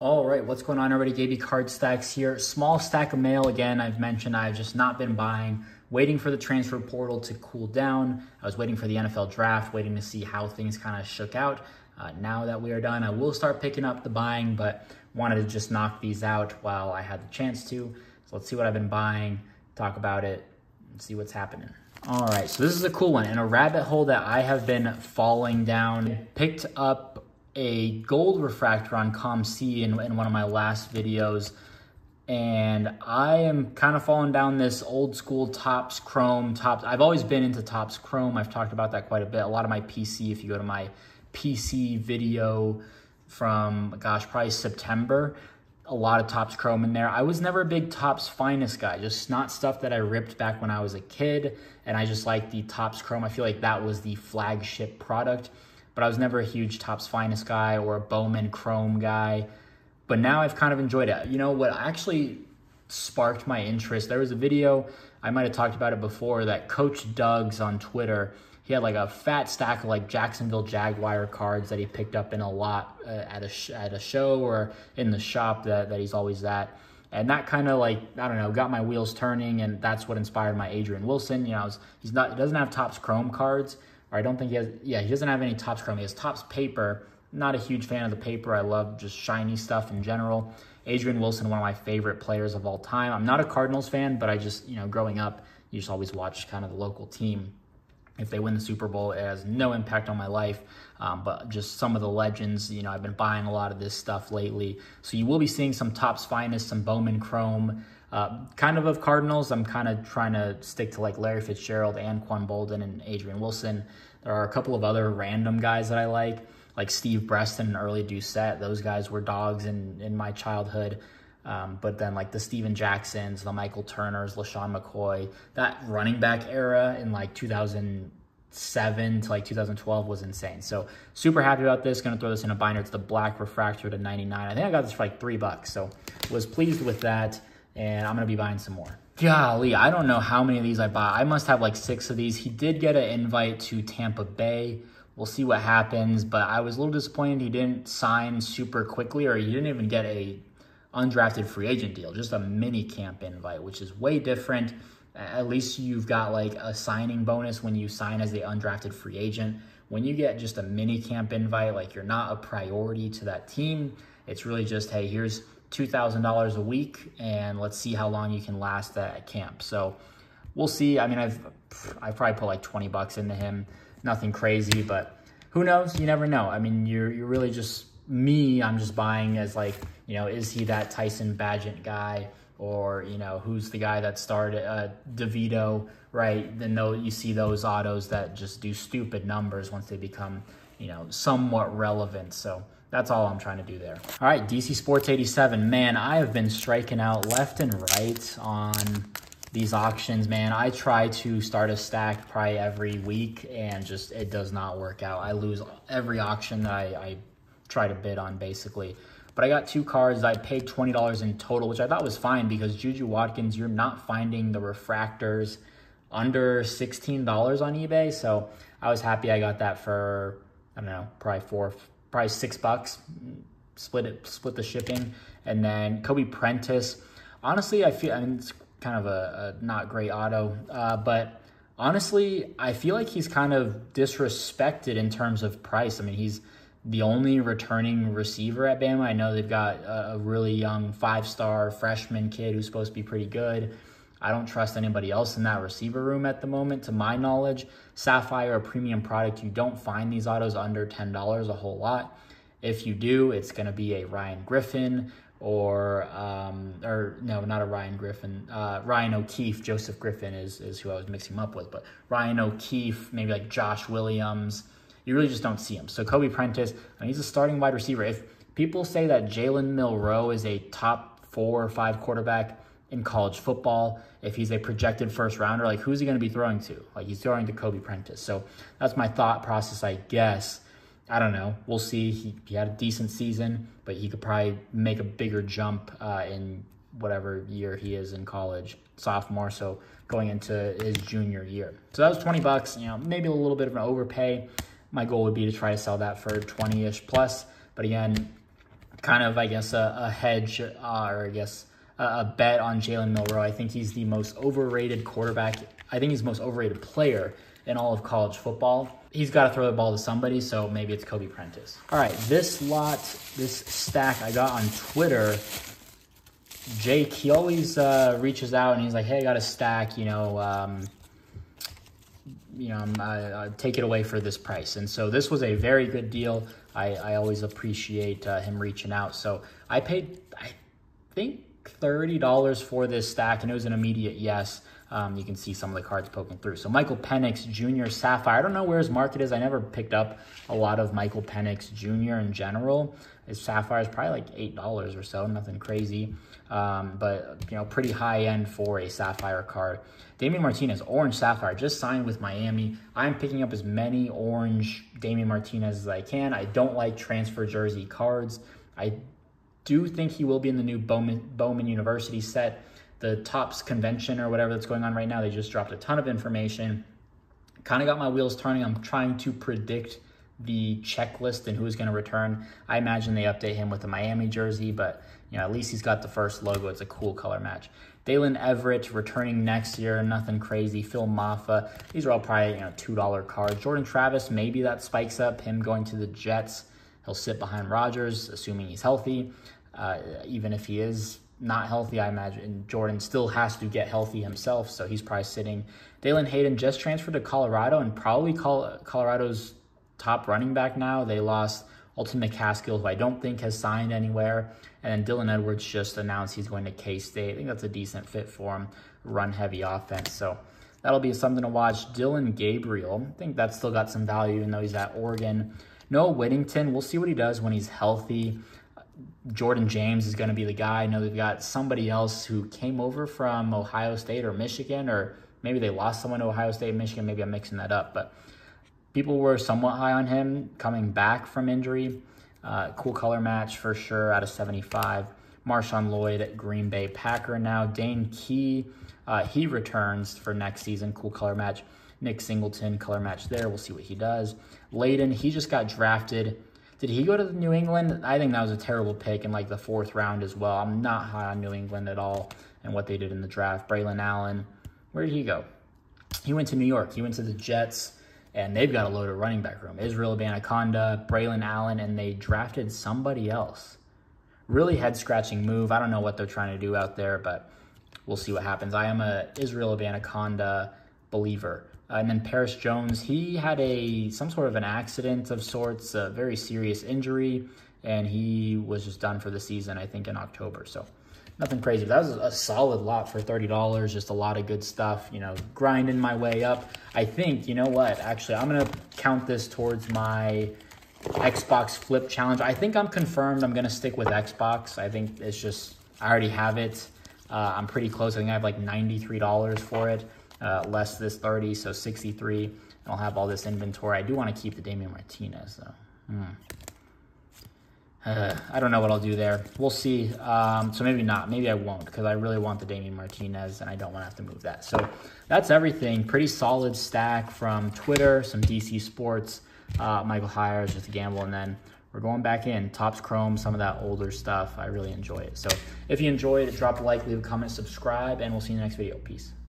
All right, what's going on, everybody? Gaby Card Stacks here. Small stack of mail again. I've mentioned I've just not been buying, waiting for the transfer portal to cool down. I was waiting for the NFL draft, waiting to see how things kind of shook out. Now that we are done, I will start picking up the buying, but wanted to just knock these out while I had the chance to. So let's see what I've been buying, talk about it, and see what's happening. All right, so this is a cool one. In a rabbit hole that I have been falling down, picked up a gold refractor on ComC in one of my last videos, and I am kind of falling down this old school Topps Chrome. I've always been into Topps Chrome. I've talked about that quite a bit. A lot of my PC, if you go to my PC video from, gosh, probably September, a lot of Topps Chrome in there. I was never a big Topps Finest guy, just not stuff that I ripped back when I was a kid, and I just like the Topps Chrome. I feel like that was the flagship product. But I was never a huge Topps Finest guy or a Bowman Chrome guy. But now I've kind of enjoyed it. You know what actually sparked my interest? There was a video, I might have talked about it before, that Coach Doug's on Twitter. He had like a fat stack of like Jacksonville Jaguar cards that he picked up in a lot at a show or in the shop that he's always at. And that kind of like, I don't know, got my wheels turning, and that's what inspired my Adrian Wilson. You know, he doesn't have Topps Chrome cards. Or I don't think he has, yeah, he doesn't have any Topps Chrome. He has Topps paper. Not a huge fan of the paper. I love just shiny stuff in general. Adrian Wilson, one of my favorite players of all time. I'm not a Cardinals fan, but I just, you know, growing up, you just always watch kind of the local team. If they win the Super Bowl, it has no impact on my life. But just some of the legends, you know, I've been buying a lot of this stuff lately. So you will be seeing some Topps Finest, some Bowman Chrome, kind of Cardinals. I'm kind of trying to stick to like Larry Fitzgerald, Anquan Boldin, and Adrian Wilson. There are a couple of other random guys that I like Steve Breston and early Doucette. Those guys were dogs in my childhood. But then like the Steven Jacksons, the Michael Turners, LaShawn McCoy, that running back era in like 2007 to like 2012 was insane. So super happy about this. Gonna throw this in a binder. It's the black refractor to 99. I think I got this for like $3, so was pleased with that, and I'm gonna be buying some more. Golly, I don't know how many of these I bought. I must have like 6 of these. He did get an invite to Tampa Bay. We'll see what happens, but I was a little disappointed he didn't sign super quickly, or he didn't even get a undrafted free agent deal, just a mini camp invite, which is way different. At least you've got like a signing bonus when you sign as the undrafted free agent. When you get just a mini camp invite, like you're not a priority to that team. It's really just, hey, here's $2,000 a week, and let's see how long you can last at camp. So we'll see. I mean, I've probably put like $20 into him. Nothing crazy, but who knows? You never know. I mean, you're really just me. I'm just buying as like, you know, is he that Tyson Bagent guy, or, you know, who's the guy that started DeVito, right? Then you see those autos that just do stupid numbers once they become, you know, somewhat relevant. So that's all I'm trying to do there. All right, DC Sports 87. Man, I have been striking out left and right on these auctions, man. I try to start a stack probably every week, and just it does not work out. I lose every auction that I try to bid on, basically. But I got 2 cards. I paid $20 in total, which I thought was fine because Juju Watkins, you're not finding the refractors under $16 on eBay. So I was happy I got that for, I don't know, probably $6. Split the shipping. And then Kobe Prentice. Honestly, I mean, it's kind of a not great auto, but honestly, I feel like he's kind of disrespected in terms of price. I mean, he's the only returning receiver at Bama. I know they've got a really young 5-star freshman kid who's supposed to be pretty good. I don't trust anybody else in that receiver room at the moment, to my knowledge. Sapphire, a premium product, you don't find these autos under $10 a whole lot. If you do, it's going to be a Ryan Griffin or no, not a Ryan Griffin. Ryan O'Keefe. Joseph Griffin is who I was mixing him up with, but Ryan O'Keefe, maybe like Josh Williams. You really just don't see him. So Kobe Prentice, I mean, he's a starting wide receiver. If people say that Jalen Milroe is a top 4 or 5 quarterback in college football, if he's a projected first rounder, like who's he going to be throwing to? Like he's throwing to Kobe Prentice. So that's my thought process, I guess. I don't know. We'll see. He had a decent season, but he could probably make a bigger jump in whatever year he is in college, sophomore, so going into his junior year. So that was $20, you know, maybe a little bit of an overpay. My goal would be to try to sell that for 20-ish plus, but again, kind of, I guess, a hedge, or I guess a bet on Jalen Milroe. I think he's the most overrated quarterback. I think he's the most overrated player in all of college football. He's got to throw the ball to somebody, so maybe it's Kobe Prentice. All right, this stack I got on Twitter. Jake, he always reaches out and he's like, hey, I got a stack, take it away for this price. And so this was a very good deal. I always appreciate him reaching out. So I paid, I think, $30 for this stack, and it was an immediate yes. You can see some of the cards poking through. So Michael Penix Jr. Sapphire. I don't know where his market is. I never picked up a lot of Michael Penix Jr. in general. His Sapphire is probably like $8 or so, nothing crazy. But, pretty high end for a Sapphire card. Damian Martinez, Orange Sapphire, just signed with Miami. I'm picking up as many orange Damian Martinez as I can. I don't like transfer jersey cards. I do think he will be in the new Bowman University set. The Topps convention or whatever that's going on right now, they just dropped a ton of information. Kind of got my wheels turning. I'm trying to predict the checklist and who's going to return. I imagine they update him with the Miami jersey, but at least he's got the first logo. It's a cool color match. Dalen Everett returning next year, nothing crazy. Phil Maffa, these are all probably $2 cards. Jordan Travis, maybe that spikes up him going to the Jets. He'll sit behind Rodgers, assuming he's healthy. Even if he is not healthy, I imagine Jordan still has to get healthy himself, so he's probably sitting. Dalen Hayden just transferred to Colorado, and probably Colorado's top running back now. They lost Alton McCaskill, who I don't think has signed anywhere. And then Dylan Edwards just announced he's going to K-State. I think that's a decent fit for him, run-heavy offense. So that'll be something to watch. Dylan Gabriel, I think that's still got some value, even though he's at Oregon. Noah Whittington, we'll see what he does when he's healthy. Jordan James is going to be the guy. I know they've got somebody else who came over from Ohio State or Michigan, or maybe they lost someone to Ohio State and Michigan. Maybe I'm mixing that up. But people were somewhat high on him coming back from injury. Cool color match for sure out of 75. Marshawn Lloyd at Green Bay Packer now. Dane Key, he returns for next season. Cool color match. Nick Singleton, color match there. We'll see what he does. Layden, he just got drafted. Did he go to New England? I think that was a terrible pick in like the 4th round as well. I'm not high on New England at all and what they did in the draft. Braylon Allen, where did he go? He went to New York. He went to the Jets. And they've got a loaded running back room. Israel Abanikanda, Braylon Allen, and they drafted somebody else. Really head-scratching move. I don't know what they're trying to do out there, but we'll see what happens. I am a Israel Abanikanda believer. And then Paris Jones, he had some sort of an accident of sorts, a very serious injury, and he was just done for the season, I think, in October. So nothing crazy. That was a solid lot for $30. Just a lot of good stuff, grinding my way up. I think, you know what? Actually, I'm going to count this towards my Xbox Flip Challenge. I think I'm confirmed. I'm going to stick with Xbox. I think it's just, I already have it. I'm pretty close. I think I have like $93 for it. Less this 30, so 63. And I'll have all this inventory. I do want to keep the Damian Martinez, though. I don't know what I'll do there. We'll see. So maybe not. Maybe I won't, because I really want the Damian Martinez, and I don't want to have to move that. So that's everything. Pretty solid stack from Twitter, some DC Sports, Michael Hires, just a gamble, and then we're going back in. Topps Chrome, some of that older stuff. I really enjoy it. So if you enjoyed it, drop a like, leave a comment, subscribe, and we'll see you in the next video. Peace.